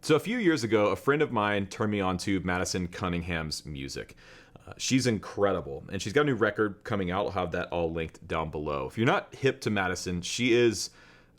So a few years ago, a friend of mine turned me on to Madison Cunningham's music. She's incredible, and she's got a new record coming out. I'll have that all linked down below. If you're not hip to Madison, she is,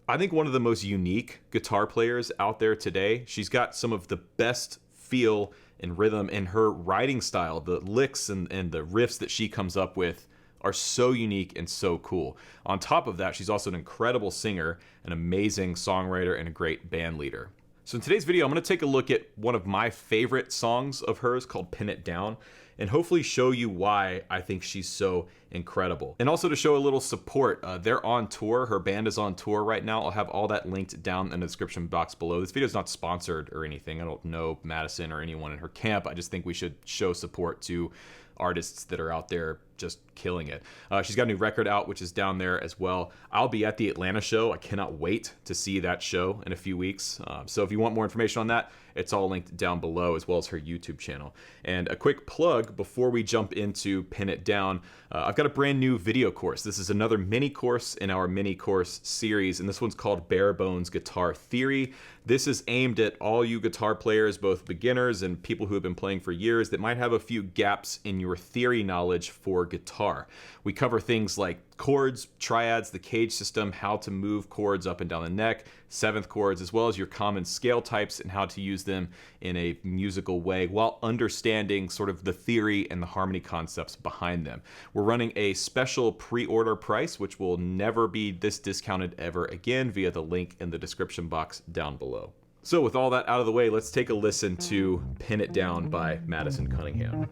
I think, one of the most unique guitar players out there today. She's got some of the best feel and rhythm in her writing style. The licks and the riffs that she comes up with are so unique and so cool. On top of that, she's also an incredible singer, an amazing songwriter, and a great band leader. So in today's video, I'm going to take a look at one of my favorite songs of hers called Pin It Down, and hopefully show you why I think she's so incredible. And also to show a little support, they're on tour. Her band is on tour right now. I'll have all that linked down in the description box below. This video is not sponsored or anything. I don't know Madison or anyone in her camp. I just think we should show support to artists that are out there just killing it. She's got a new record out, which is down there as well. I'll be at the Atlanta show. I cannot wait to see that show in a few weeks. So if you want more information on that, it's all linked down below, as well as her YouTube channel. And a quick plug before we jump into Pin It Down, I've got a brand new video course. This is another mini course in our mini course series, and this one's called Bare Bones Guitar Theory. This is aimed at all you guitar players, both beginners and people who have been playing for years that might have a few gaps in your theory knowledge for guitar. We cover things like chords, triads, the cage system, how to move chords up and down the neck, seventh chords, as well as your common scale types and how to use them in a musical way while understanding sort of the theory and the harmony concepts behind them. We're running a special pre-order price, which will never be this discounted ever again, via the link in the description box down below. So with all that out of the way, let's take a listen to Pin It Down by Madison Cunningham.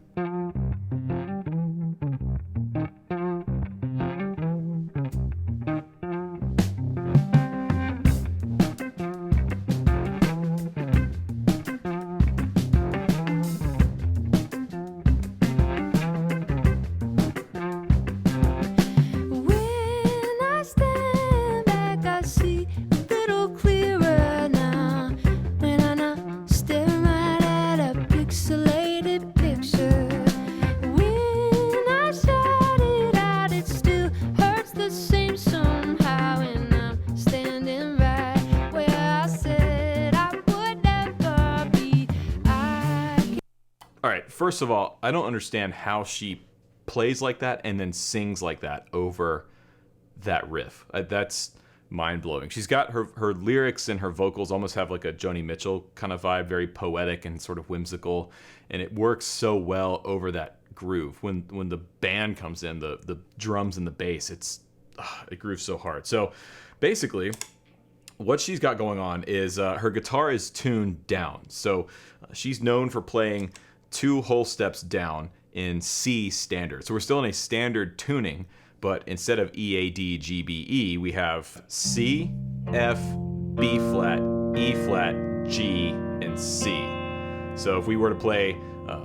First of all, I don't understand how she plays like that and then sings like that over that riff. That's mind-blowing. She's got her lyrics and her vocals almost have like a Joni Mitchell kind of vibe, very poetic and sort of whimsical, and it works so well over that groove. When the band comes in, the drums and the bass, it grooves so hard. So basically, what she's got going on is her guitar is tuned down. So she's known for playing 2 whole steps down in C standard. So we're still in a standard tuning, but instead of E, A, D, G, B, E, we have C, F, B flat, E flat, G, and C. So if we were to play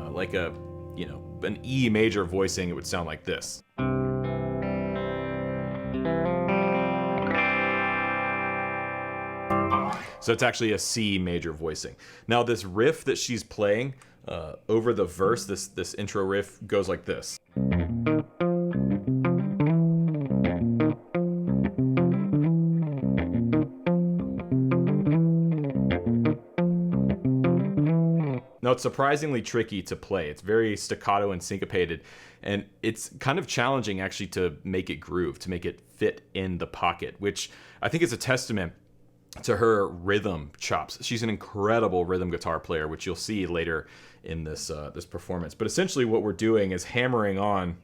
like an E major voicing, it would sound like this. So it's actually a C major voicing. Now this riff that she's playing over the verse, this intro riff goes like this. Now it's surprisingly tricky to play. It's very staccato and syncopated, and it's kind of challenging actually to make it groove, to make it fit in the pocket, which I think is a testament to her rhythm chops. She's an incredible rhythm guitar player, which you'll see later in this this performance. But essentially what we're doing is hammering on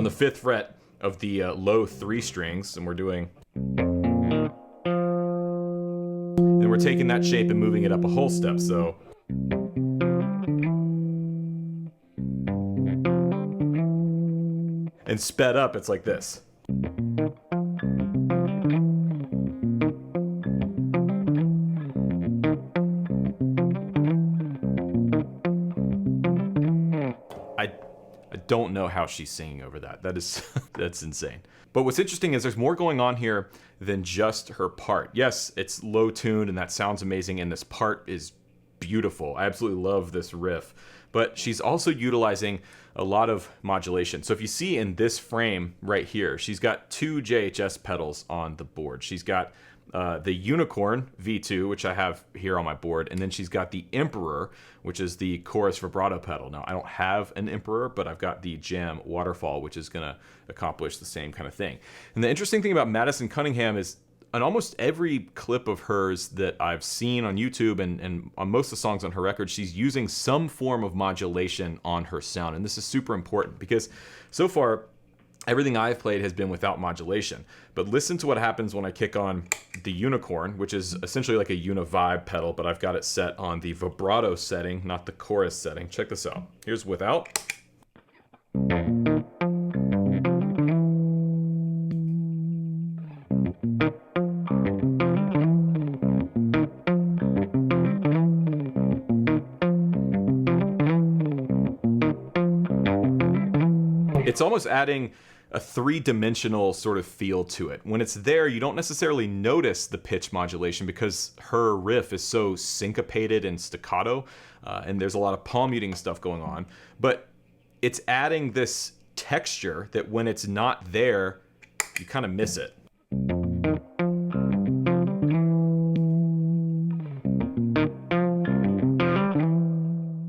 the 5th fret of the low 3 strings, and we're doing, and we're taking that shape and moving it up a whole step. So and sped up, it's like this. I don't know how she's singing over that. That's insane. But what's interesting is there's more going on here than just her part. Yes, it's low tuned and that sounds amazing, and this part is beautiful. I absolutely love this riff. But she's also utilizing a lot of modulation. So if you see in this frame right here, she's got 2 JHS pedals on the board. She's got the Unicorn V2, which I have here on my board, and then she's got the Emperor, which is the chorus vibrato pedal. Now, I don't have an Emperor, but I've got the Jam Waterfall, which is going to accomplish the same kind of thing. And the interesting thing about Madison Cunningham is on almost every clip of hers that I've seen on YouTube and on most of the songs on her record, she's using some form of modulation on her sound. And this is super important because so far, everything I've played has been without modulation. But listen to what happens when I kick on the Unicorn, which is essentially like a Univibe pedal, but I've got it set on the vibrato setting, not the chorus setting. Check this out. Here's without. It's almost adding a three-dimensional sort of feel to it. When it's there, you don't necessarily notice the pitch modulation because her riff is so syncopated and staccato, and there's a lot of palm muting stuff going on. But it's adding this texture that when it's not there, you kind of miss it.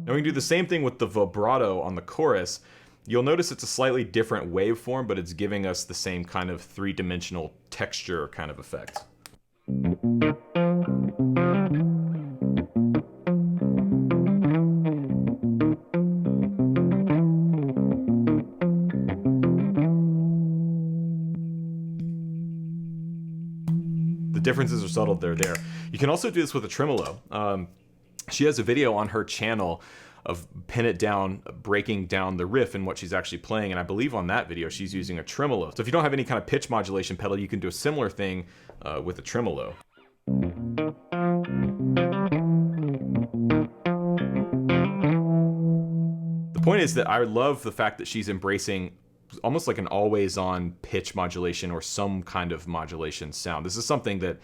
Now we can do the same thing with the vibrato on the chorus. You'll notice it's a slightly different waveform, but it's giving us the same kind of three-dimensional texture kind of effect. The differences are subtle, they're there. You can also do this with a tremolo. She has a video on her channel of Pin It Down, breaking down the riff and what she's actually playing. And I believe on that video, she's using a tremolo. So if you don't have any kind of pitch modulation pedal, you can do a similar thing with a tremolo. The point is that I love the fact that she's embracing almost like an always-on pitch modulation or some kind of modulation sound. This is something that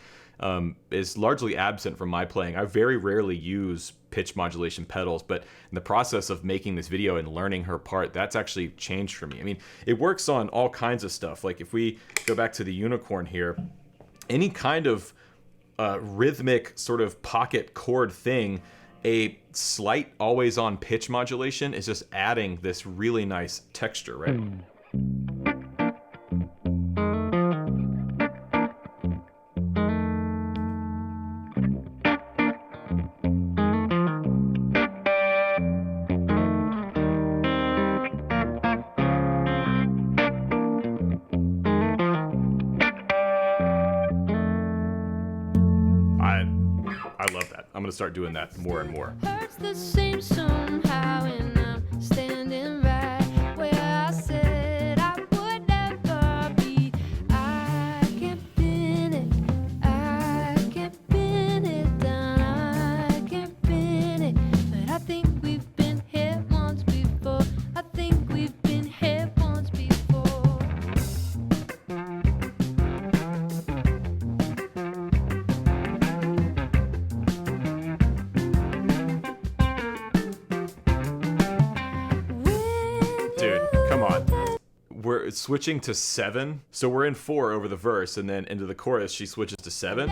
is largely absent from my playing. I very rarely use pitch modulation pedals, but in the process of making this video and learning her part, that's actually changed for me. I mean, it works on all kinds of stuff. Like if we go back to the Unicorn here, any kind of rhythmic sort of pocket chord thing, a slight always-on pitch modulation is just adding this really nice texture, right? I love that. I'm gonna start doing that more and more. Hurts the same somehow, and I'm standing right where I said I would never be. I can't pin it, I can't pin it down, I can't pin it. But I think we've been here once before. I think we've been here once before. We're switching to 7, so we're in 4 over the verse, and then into the chorus she switches to 7.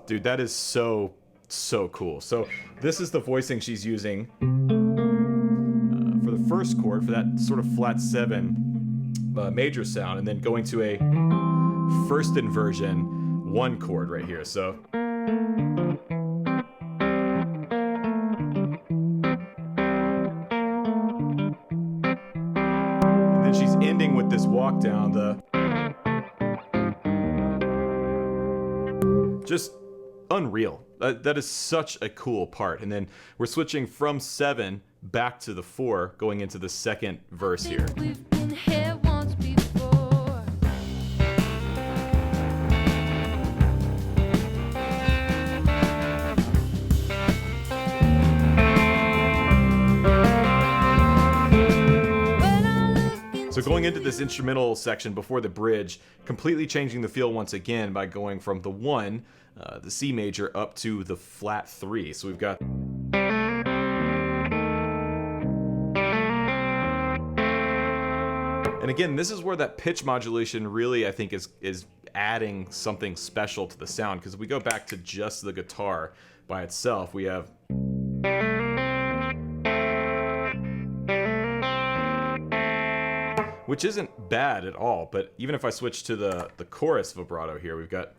Dude, that is so cool. So this is the voicing she's using for the first chord, for that sort of flat 7 major sound, and then going to a first inversion 1 chord right here. So and then she's ending with this walk down the just unreal. That is such a cool part. And then we're switching from 7 back to the 4, going into the second verse here. We've been here once before. When I look So going into this instrumental section before the bridge, completely changing the feel once again by going from the 1, the C major, up to the flat 3. So we've got... And again, this is where that pitch modulation really, I think, is adding something special to the sound, because if we go back to just the guitar by itself, we have... which isn't bad at all, but even if I switch to the chorus vibrato here, we've got...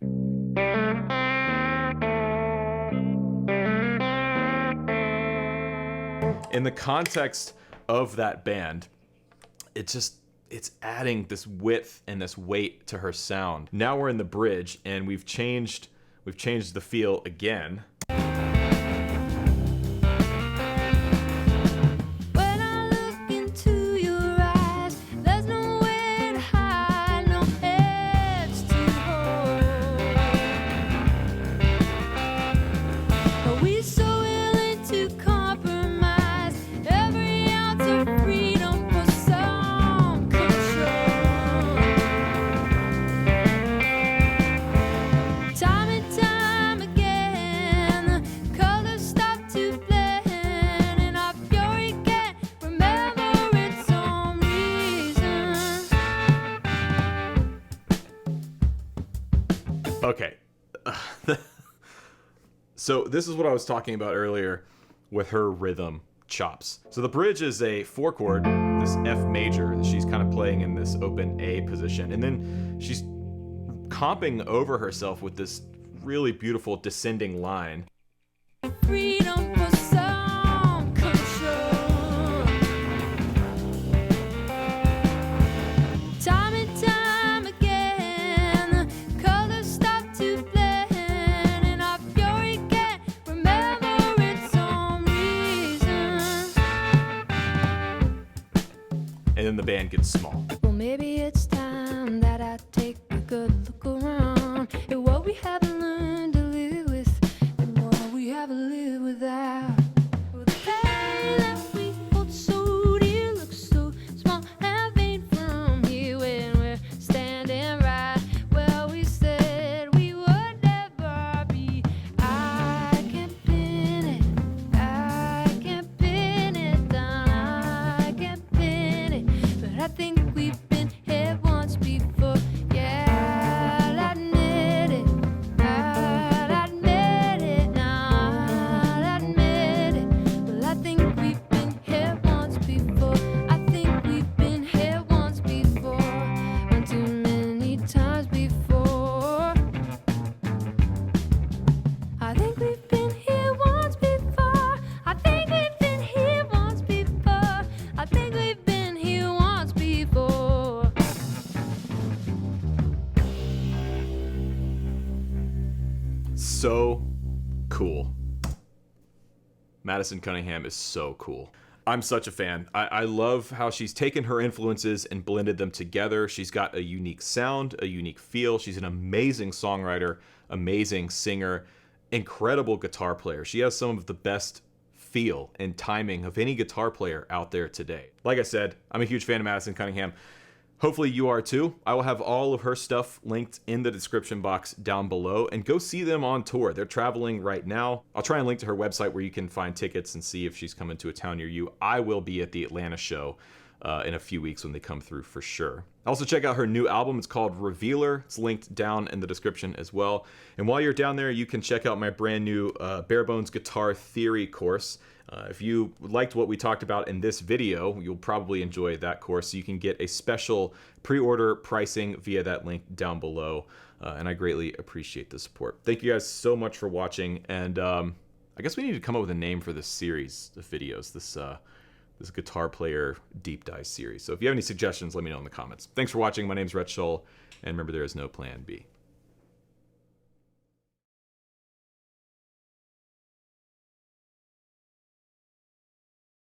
In the context of that band, it's adding this width and this weight to her sound. Now we're in the bridge, and we've changed the feel again. Okay. So this is what I was talking about earlier with her rhythm chops. So the bridge is a 4-chord, this F major that she's kind of playing in this open A position. And then she's comping over herself with this really beautiful descending line. Freedom for some control. Time and time again, the colors stop to blend, and our fury can't remember its own reason. And then the band gets small. Well, maybe it's time that I take a good look around at what we haven't learned to live with, and what we haven't lived without. Well, the pain that we hold so dear looks so small and faint from here when we're standing right where we said we would never be. I can't pin it, I can't pin it down, I can't pin it, but I think we've been here once before. Yeah, I'll admit it, I'll admit it now, I'll admit it. Well, I think we've been here once before. I think we've been here once before, one too many times before. I think we've been here once before. I think we've been here once before. I think we've been here once before. So cool. Madison Cunningham is so cool. I'm such a fan. I love how she's taken her influences and blended them together. She's got a unique sound, a unique feel. She's an amazing songwriter, amazing singer, incredible guitar player. She has some of the best feel and timing of any guitar player out there today. Like I said, I'm a huge fan of Madison Cunningham. Hopefully you are too. I will have all of her stuff linked in the description box down below, and go see them on tour. They're traveling right now. I'll try and link to her website where you can find tickets and see if she's coming to a town near you. I will be at the Atlanta show in a few weeks when they come through for sure. Also check out her new album. It's called Revealer. It's linked down in the description as well. And while you're down there, you can check out my brand new Bare Bones Guitar Theory course. If you liked what we talked about in this video, you'll probably enjoy that course. You can get a special pre-order pricing via that link down below, and I greatly appreciate the support. Thank you guys so much for watching, and I guess we need to come up with a name for this series of videos, this guitar player deep dive series. So if you have any suggestions, let me know in the comments. Thanks for watching. My name's Rhett Shull, and remember, there is no plan B.